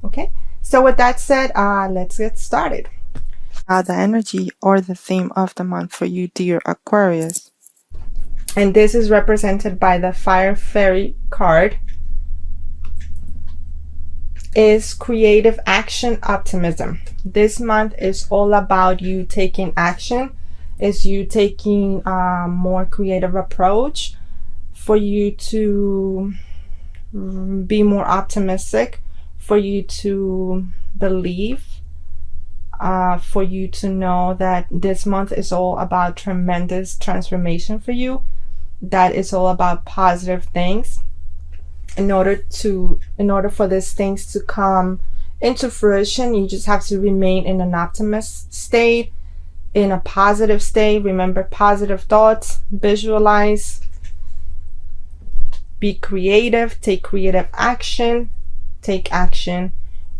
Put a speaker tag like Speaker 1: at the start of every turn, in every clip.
Speaker 1: Okay, so with that said, let's get started.
Speaker 2: The energy or the theme of the month for you, dear Aquarius.
Speaker 1: And this is represented by the Fire Fairy card, is creative action optimism. This month is all about you taking action, is you taking a more creative approach for you to be more optimistic, for you to believe, for you to know that this month is all about tremendous transformation for you, that is all about positive things. In order for these things to come into fruition, you just have to remain in an optimist state, in a positive state. Remember positive thoughts, visualize, be creative, take creative action, take action,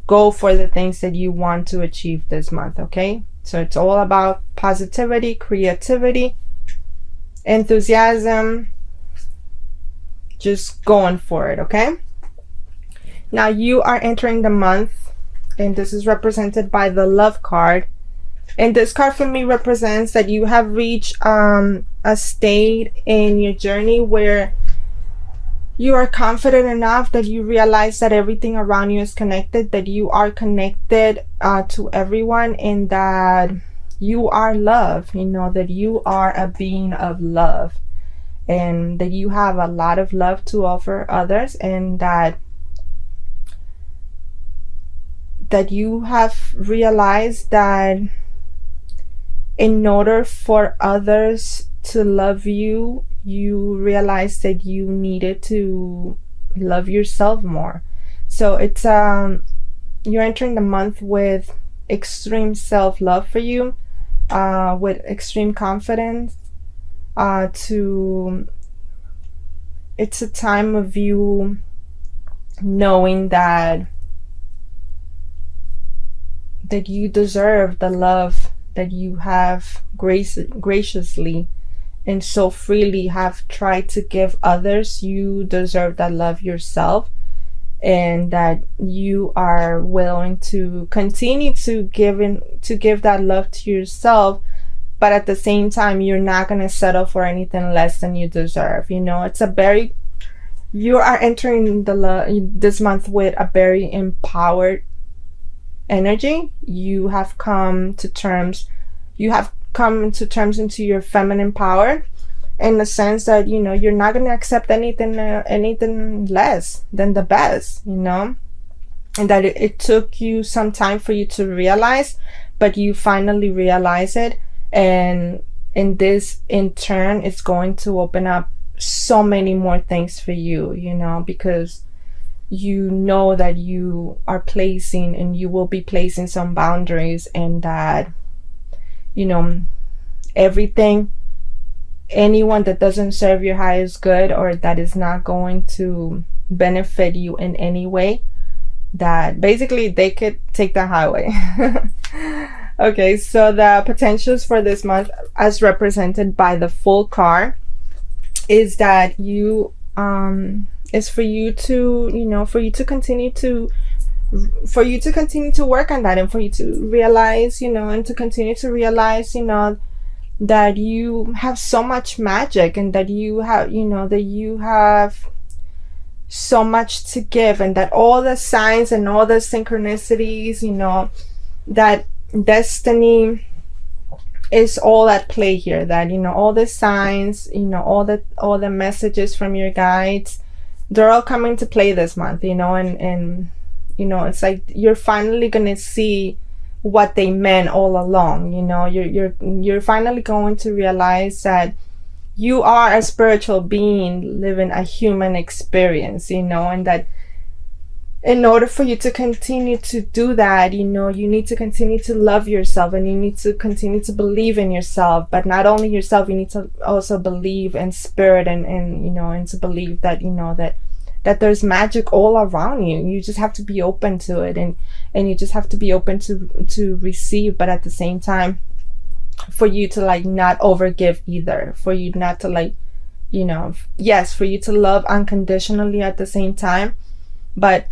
Speaker 1: go for the things that you want to achieve this month. Okay, so it's all about positivity, creativity, enthusiasm, just going for it. Okay, now you are entering the month, and this is represented by the Love card, and this card for me represents that you have reached a state in your journey where you are confident enough that you realize that everything around you is connected, that you are connected to everyone, and that you are love, that you are a being of love, and that you have a lot of love to offer others, and that you have realized that in order for others to love you, you realize that you needed to love yourself more. So it's you're entering the month with extreme self-love for you, with extreme confidence. It's a time of you knowing that you deserve the love that you have graciously and so freely have tried to give others. You deserve that love yourself, and that you are willing to continue to give that love to yourself, but at the same time you're not going to settle for anything less than you deserve. It's a very, you are entering this month with a very empowered energy. You have come to terms into your feminine power, in the sense that you're not going to accept anything less than the best, and that it took you some time for you to realize, but you finally realize it. And this in turn is going to open up so many more things for you, because you know that you are placing and you will be placing some boundaries, and that anyone that doesn't serve your highest good, or that is not going to benefit you in any way, that basically they could take the highway. Okay, so the potentials for this month, as represented by the Fool card, is that you is for you to continue to work on that, and for you to realize, and to continue to realize, that you have so much magic, and that you have so much to give, and that all the signs and all the synchronicities, that destiny is all at play here, that all the signs, all the messages from your guides, they're all coming to play this month, and it's like you're finally gonna see what they meant all along. You're finally going to realize that you are a spiritual being living a human experience, and that in order for you to continue to do that, you need to continue to love yourself, and you need to continue to believe in yourself. But not only yourself, you need to also believe in spirit, and to believe that that there's magic all around you. You just have to be open to it, and you just have to be open to receive, but at the same time, for you to not overgive either, for you not to yes, for you to love unconditionally at the same time, but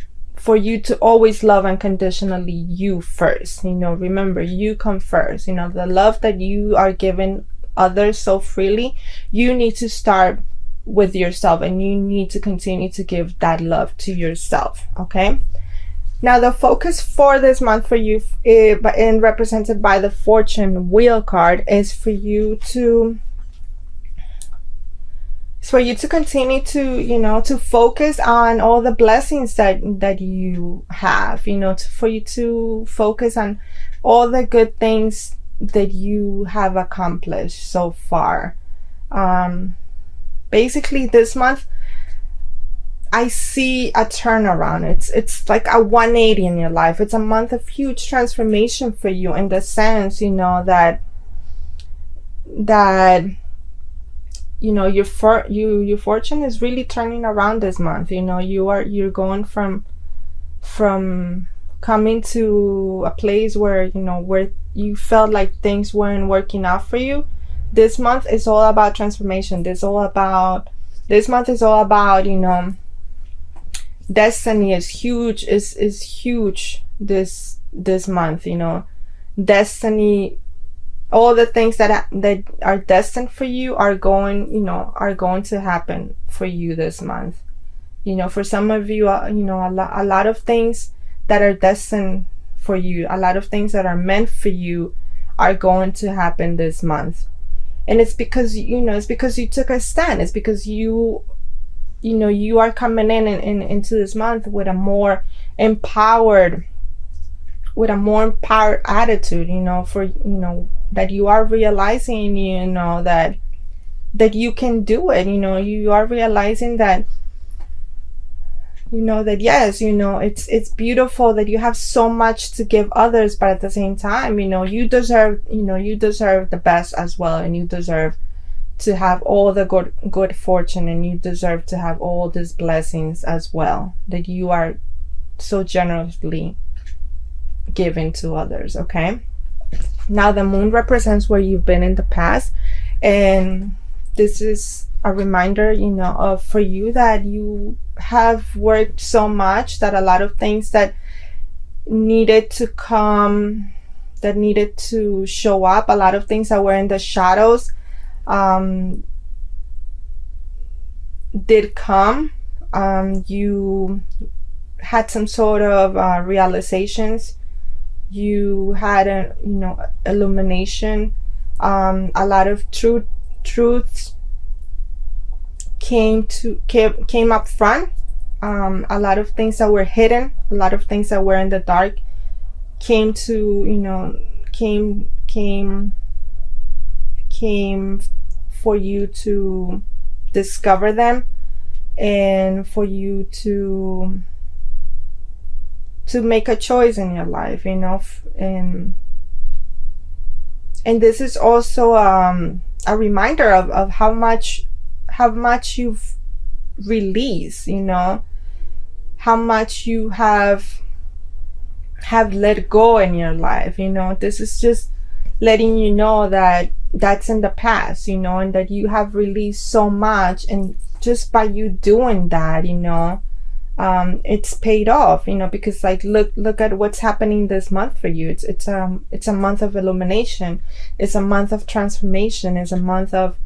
Speaker 1: for you to always love unconditionally you first. You know, remember, you come first. You know, the love that you are giving others so freely, you need to start with yourself, and you need to continue to give that love to yourself. Okay. Now the focus for this month for you, and represented by the Fortune Wheel card, is for you to continue to, you know, to focus on all the blessings that you have, you know, for you to focus on all the good things that you have accomplished so far. Basically this month I see a turnaround. It's like a 180 in your life. It's a month of huge transformation for you, in the sense, you know, that you know, your fortune is really turning around this month. You know, you're going from coming to a place where, you know, where you felt like things weren't working out for you. This month is all about transformation. This month is all about, you know, destiny is huge, is huge this month. You know, destiny, all the things that are destined for you are going to happen for you this month. You know, for some of you, you know, a lot of things that are destined for you, a lot of things that are meant for you are going to happen this month. And it's because, you know, it's because you took a stand. It's because you know, you are coming into this month with a more empowered attitude, you know, for, you know, that you are realizing, you know, that you can do it. You know, you are realizing that, you know, that yes, you know, it's beautiful that you have so much to give others, but at the same time, you know, you deserve the best as well, and you deserve to have all the good fortune, and you deserve to have all these blessings as well that you are so generously giving to others. Okay. Now the moon represents where you've been in the past, and this is a reminder, you know, of for you that you have worked so much, that a lot of things that needed to come, that needed to show up, a lot of things that were in the shadows did come. You had some sort of realizations. You had a, you know, illumination. A lot of truths came up front. A lot of things that were hidden, a lot of things that were in the dark came to, you know, came for you to discover them, and for you to make a choice in your life, you know. And this is also a reminder of how much you've released, you know, how much you have let go in your life. You know, this is just letting you know that that's in the past, you know, and that you have released so much, and just by you doing that, you know, it's paid off, you know, because like look at what's happening this month for you. It's a month of illumination. It's a month of transformation. It's a month of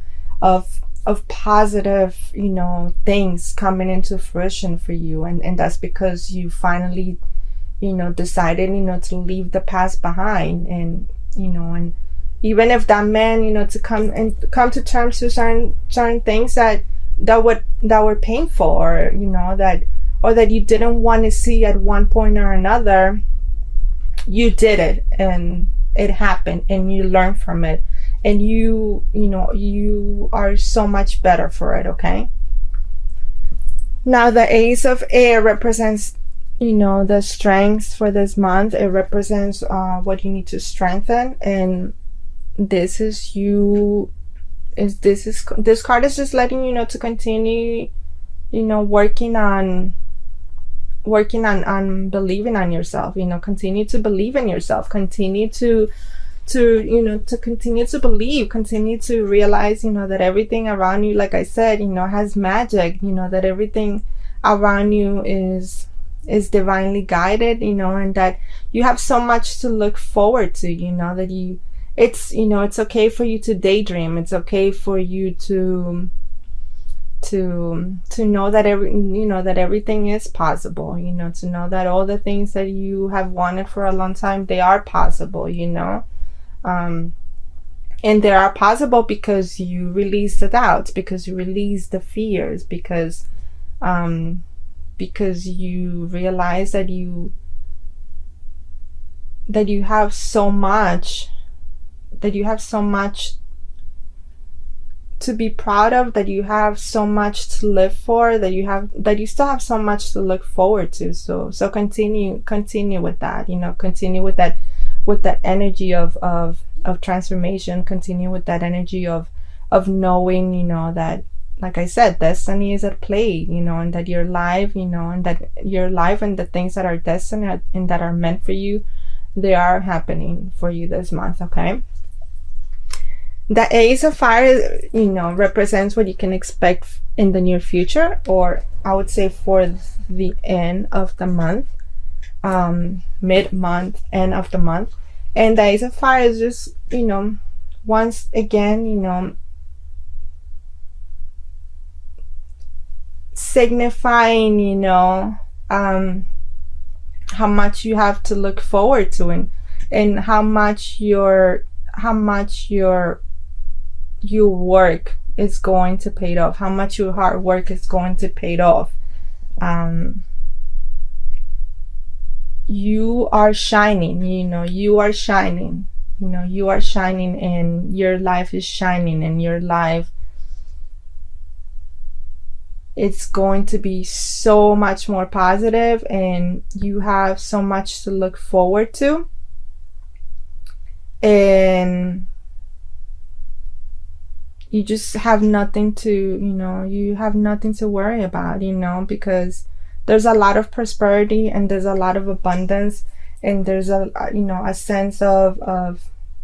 Speaker 1: positive, you know, things coming into fruition for you, and that's because you finally, you know, decided, you know, to leave the past behind. And you know, and even if that man, you know, to come to terms to certain things that were painful, or you know, that you didn't want to see at one point or another, you did it, and it happened, and you learned from it, and you know, you are so much better for it. Okay. Now the Ace of Air represents, you know, the strengths for this month. It represents what you need to strengthen, and this card is just letting you know to continue, you know, working on believing on yourself. You know, continue to believe in yourself. Continue to you know, to continue to believe. Continue to realize, you know, that everything around you, like I said, you know, has magic. You know, that everything around you is is divinely guided, you know, and that you have so much to look forward to, you know, that it's, you know, it's okay for you to daydream. It's okay for you to know that that everything is possible, you know, to know that all the things that you have wanted for a long time, they are possible, you know. And they are possible because you release the doubts, because you release the fears, because you realize that you have so much, to be proud of, that you have so much to live for, that you still have so much to look forward to. So continue with that, you know, continue with that energy of transformation, continue with that energy of knowing, you know, that, like I said, destiny is at play, you know, and that your life, you know, and that your life and the things that are destined and that are meant for you, they are happening for you this month, okay? The Ace of Fire, you know, represents what you can expect in the near future, or I would say for the end of the month, mid-month, end of the month. And the Ace of Fire is just, you know, once again, you know, signifying, you know, how much you have to look forward to, and how much your work is going to pay off, how much your hard work is going to pay off. You are shining, you know, you are shining, you know, you are shining, and your life is shining, and your life, it's going to be so much more positive, and you have so much to look forward to. And you just have nothing to, you know, you have nothing to worry about, you know, because there's a lot of prosperity, and there's a lot of abundance, and there's a, you know, a sense of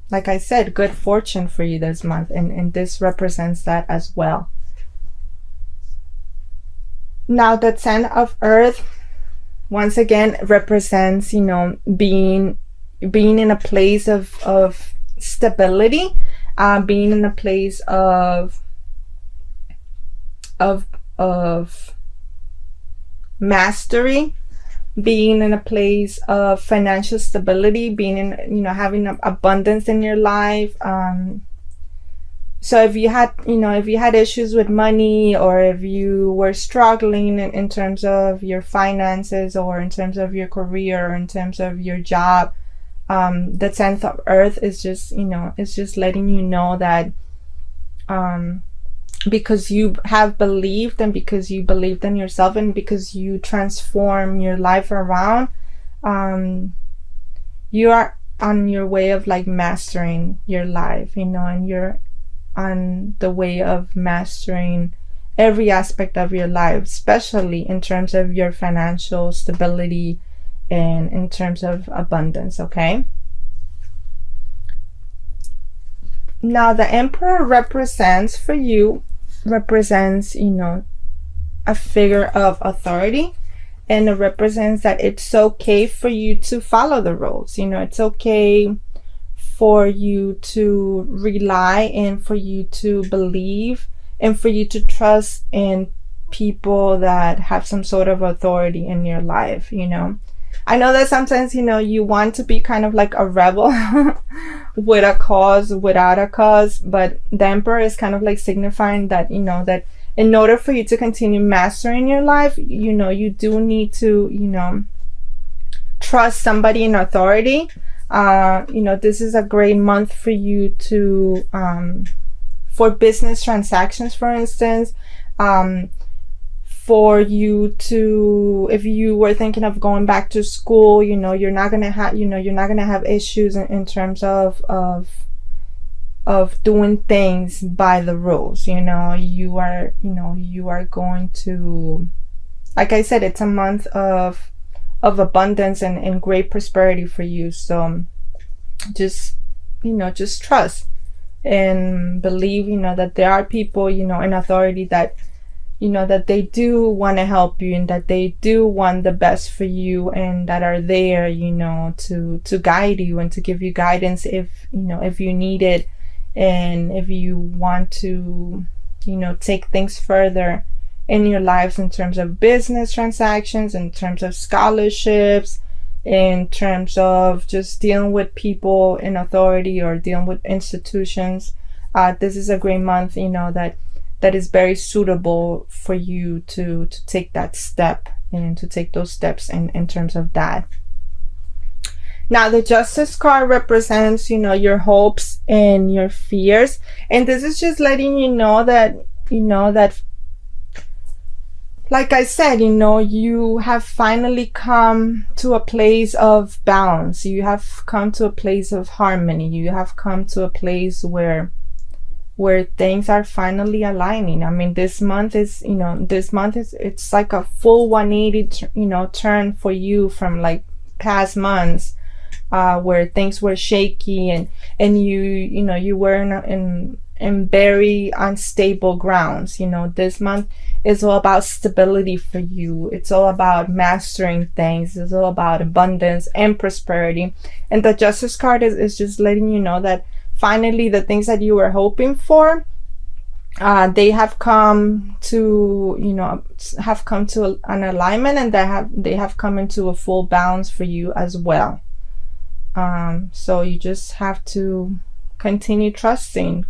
Speaker 1: like I said, good fortune for you this month, and this represents that as well. Now, the 10 of Earth, once again, represents, you know, being in a place of stability, being in a place of mastery, being in a place of financial stability, being in, you know, having abundance in your life. So if you had issues with money, or if you were struggling in terms of your finances, or in terms of your career, or in terms of your job, the 10th of Earth is just, you know, it's just letting you know that because you have believed, and because you believed in yourself, and because you transform your life around, you are on your way of like mastering your life, you know, and you're on the way of mastering every aspect of your life, especially in terms of your financial stability and in terms of abundance, okay? Now, the Emperor represents, you know, a figure of authority, and it represents that it's okay for you to follow the rules, you know, it's okay for you to rely, and for you to believe, and for you to trust in people that have some sort of authority in your life, you know. I know that sometimes, you know, you want to be kind of like a rebel with a cause, without a cause, but the Emperor is kind of like signifying that, you know, that in order for you to continue mastering your life, you know, you do need to, you know, trust somebody in authority. You know, this is a great month for you to, for business transactions, for instance, for you to, if you were thinking of going back to school, you know, you're not gonna have issues in terms of doing things by the rules, you know. You are going to, like I said, it's a month of abundance and great prosperity for you. So just, you know, just trust and believe, you know, that there are people, you know, in authority that you know, that they do want to help you, and that they do want the best for you, and that are there, you know, to guide you and to give you guidance if, you know, if you need it, and if you want to, you know, take things further in your lives in terms of business transactions, in terms of scholarships, in terms of just dealing with people in authority or dealing with institutions. This is a great month, you know, that is very suitable for you to take that step and to take those steps in terms of that. Now, the Justice card represents, you know, your hopes and your fears. And this is just letting you know that, like I said, you know, you have finally come to a place of balance. You have come to a place of harmony. You have come to a place where things are finally aligning. I mean, this month is, you know, it's like a full 180, you know, turn for you from like past months, where things were shaky and you know, you were in very unstable grounds. You know, this month is all about stability for you. It's all about mastering things. It's all about abundance and prosperity. And the Justice card is just letting you know that finally the things that you were hoping for, they have come to, you know, an alignment, and they have come into a full balance for you as well. So you just have to continue trusting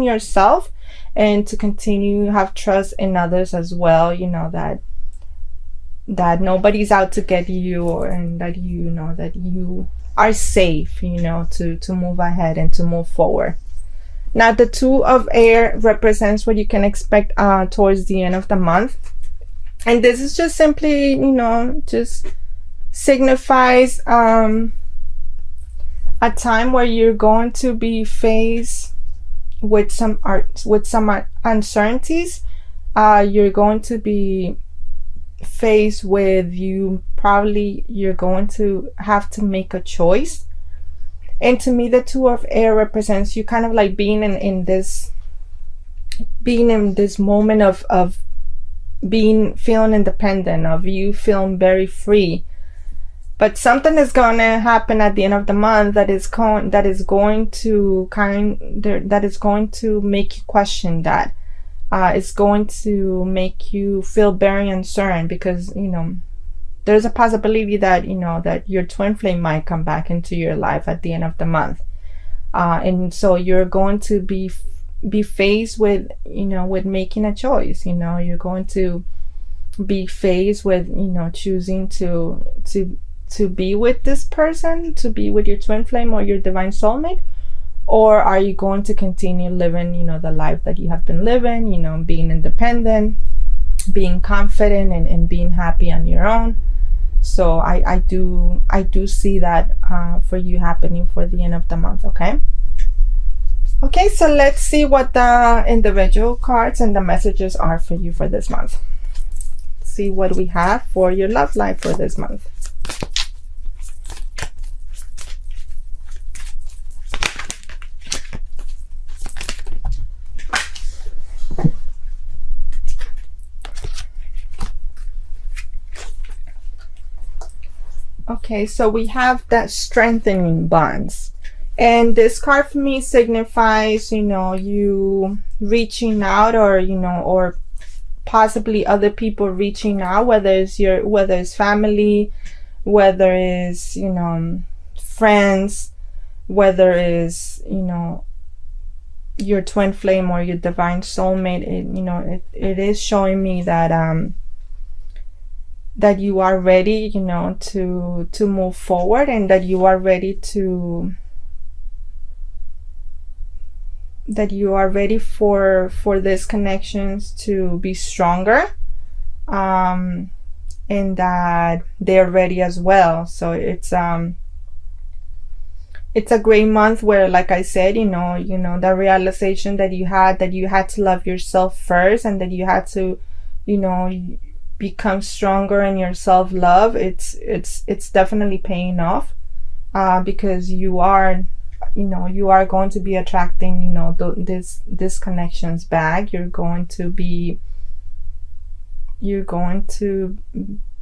Speaker 1: yourself, and to continue to have trust in others as well. You know, that nobody's out to get you, and that, you know, that you are safe, you know, to move ahead and to move forward. Now, the Two of Air represents what you can expect towards the end of the month. And this is just simply, you know, just signifies a time where you're going to be faced with some uncertainties. You're going to be faced with, you're going to have to make a choice. And to me, the Two of Air represents you kind of like being in this moment of feeling independent, of you feeling very free. But something is going to happen at the end of the month that is going to make you question that. It's going to make you feel very uncertain, because, you know, there's a possibility that, you know, that your twin flame might come back into your life at the end of the month. And so you're going to be faced with, you know, with making a choice. You know, you're going to be faced with, you know, choosing to be with this person, to be with your twin flame or your divine soulmate, or are you going to continue living, you know, the life that you have been living, you know, being independent, being confident, and being happy on your own. So I do see that for you happening for the end of the month. Okay, so let's see what the individual cards and the messages are for you for this month. See what we have for your love life for this month. Okay, so we have that strengthening bonds. And this card for me signifies, you know, you reaching out, or, you know, or possibly other people reaching out, whether it's family, whether it's, you know, friends, whether it's, you know, your twin flame or your divine soulmate. It is showing me that that you are ready, you know, to move forward, and that you are ready for these connections to be stronger, and that they're ready as well. So it's a great month where, like I said, you know, the realization that you had to love yourself first, and that you had to, you know, become stronger in your self-love. It's definitely paying off, because you are going to be attracting, you know, these connections back. You're going to be you're going to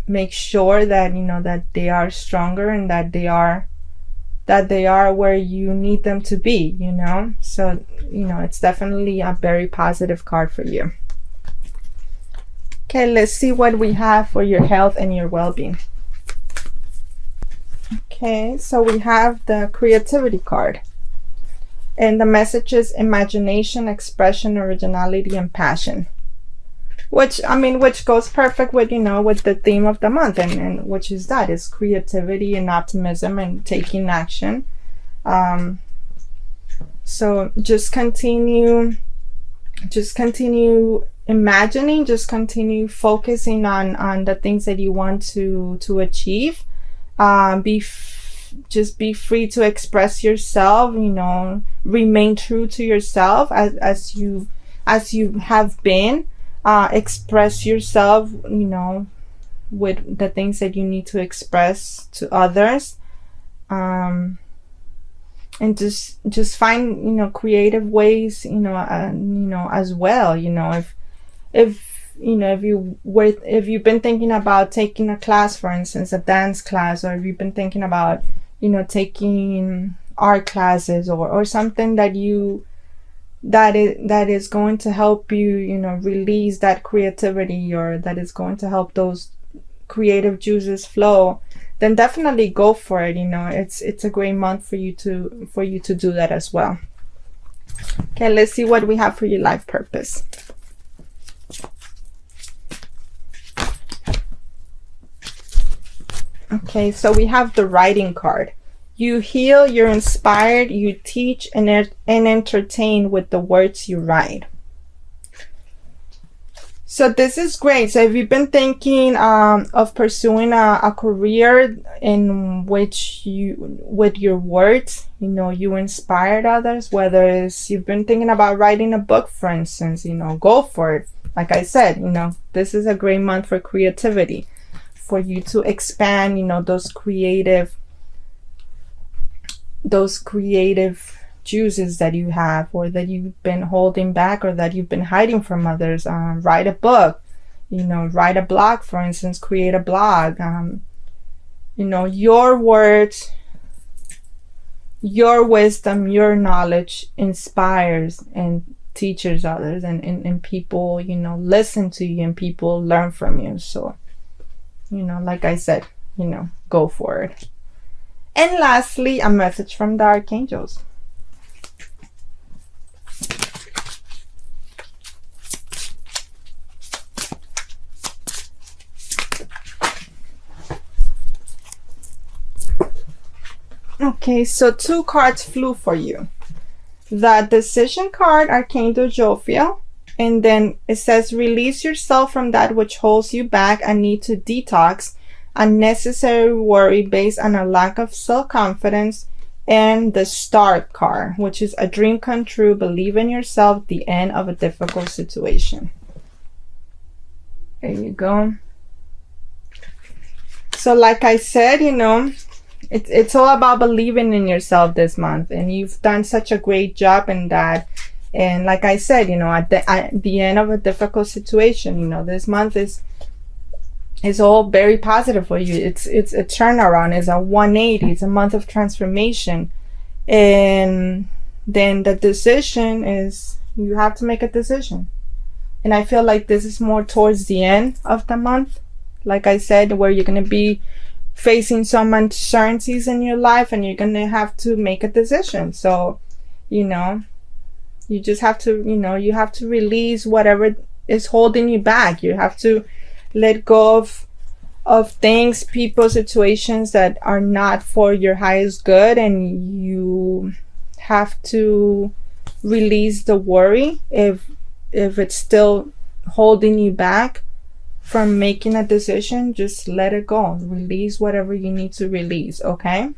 Speaker 1: make sure that that they are stronger and that they are where you need them to be, so it's definitely a very positive card for you. Okay, let's see what we have for your health and your well-being. Okay, so we have the creativity card, and the message is imagination, expression, originality, and passion, which goes perfect with with the theme of the month, and which is creativity and optimism and taking action. So just continue imagining, just continue focusing on the things that you want to achieve. Just be free to express yourself, remain true to yourself as you have been. Express yourself, with the things that you need to express to others, and just find creative ways, as well. If you've been thinking about taking a class, for instance, a dance class, or if you've been thinking about taking art classes, or something that is going to help you release that creativity, or that is going to help those creative juices flow, then definitely go for it. It's a great month for you to do that as well. Okay, let's see what we have for your life purpose. Okay, so we have the writing card. You heal, you're inspired, you teach and entertain with the words you write. So this is great. So if you've been thinking of pursuing a career in which with your words, you inspired others, whether it's you've been thinking about writing a book, for instance, go for it. Like I said, this is a great month for creativity, for you to expand, those creative juices that you have, or that you've been holding back, or that you've been hiding from others. Write a book, write a blog, for instance, create a blog. Your words, your wisdom, your knowledge inspires and teaches others, and people, listen to you, and people learn from you. So, like I said, go for it. And lastly, a message from the archangels. Okay, so 2 cards flew for you. The decision card, Archangel Jophiel, and then it says release yourself from that which holds you back and need to detox unnecessary worry based on a lack of self-confidence. And the Star card, which is a dream come true, believe in yourself, the end of a difficult situation. There you go. So like I said, it's all about believing in yourself this month, and you've done such a great job in that. And like I said, at the end of a difficult situation, this month is all very positive for you. It's a turnaround, it's a 180, it's a month of transformation. And then the decision is, you have to make a decision. And I feel like this is more towards the end of the month, like I said, where you're going to be facing some uncertainties in your life, and you're going to have to make a decision. So, you just have to, you have to release whatever is holding you back. You have to let go of things, people, situations that are not for your highest good, and you have to release the worry if it's still holding you back from making a decision. Just let it go. Release whatever you need to release, okay?